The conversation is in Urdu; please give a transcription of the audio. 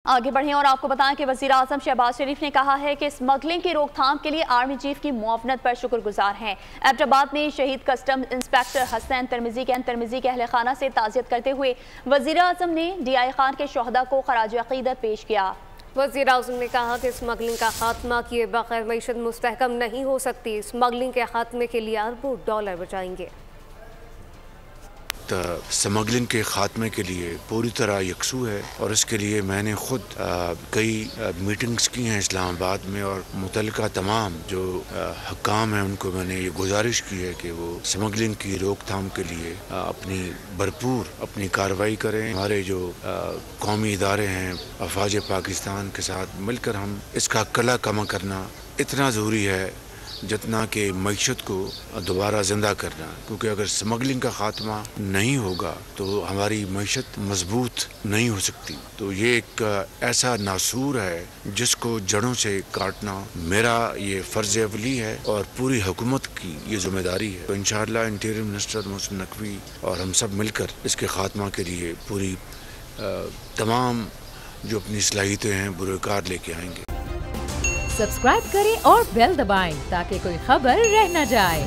آگے بڑھیں اور آپ کو بتائیں کہ وزیر اعظم شہباز شریف نے کہا ہے کہ اسمگلنگ کی روک تھام کے لیے آرمی چیف کی معاونت پر شکر گزار ہیں۔ ایبٹ آباد میں شہید کسٹم انسپیکٹر حسین ترمزی کے اہل خانہ سے تعزیت کرتے ہوئے وزیر اعظم نے ڈی آئی خان کے شہداء کو خراج عقیدت پیش کیا۔ وزیر اعظم نے کہا کہ اسمگلنگ کا خاتمہ کیے بغیر معیشت مستحکم نہیں ہو سکتی۔ اسمگلنگ کے خاتمے کے لیے اربوں ڈالر بچائیں گے۔ اسمگلنگ کے خاتمے کے لیے پوری طرح یکسو ہے اور اس کے لیے میں نے خود کئی میٹنگز کی ہیں اسلام آباد میں، اور متعلقہ تمام جو حکام ہیں ان کو میں نے یہ گزارش کی ہے کہ وہ اسمگلنگ کی روک تھام کے لیے اپنی کارروائی کریں۔ ہمارے جو قومی ادارے ہیں افواج پاکستان کے ساتھ مل کر ہم اس کا کلا کما کرنا اتنا ضروری ہے جتنا کہ معیشت کو دوبارہ زندہ کرنا، کیونکہ اگر اسمگلنگ کا خاتمہ نہیں ہوگا تو ہماری معیشت مضبوط نہیں ہو سکتی۔ تو یہ ایک ایسا ناسور ہے جس کو جڑوں سے کاٹنا میرا یہ فرض اولی ہے اور پوری حکومت کی یہ ذمہ داری ہے۔ تو انشاءاللہ انٹیریئر منسٹر محسن نقوی اور ہم سب مل کر اس کے خاتمہ کے لیے پوری تمام جو اپنی صلاحیتیں ہیں بروئے کار لے کے آئیں گے۔ سبسکرائب کریں اور بیل دبائیں تاکہ کوئی خبر رہ نہ جائے۔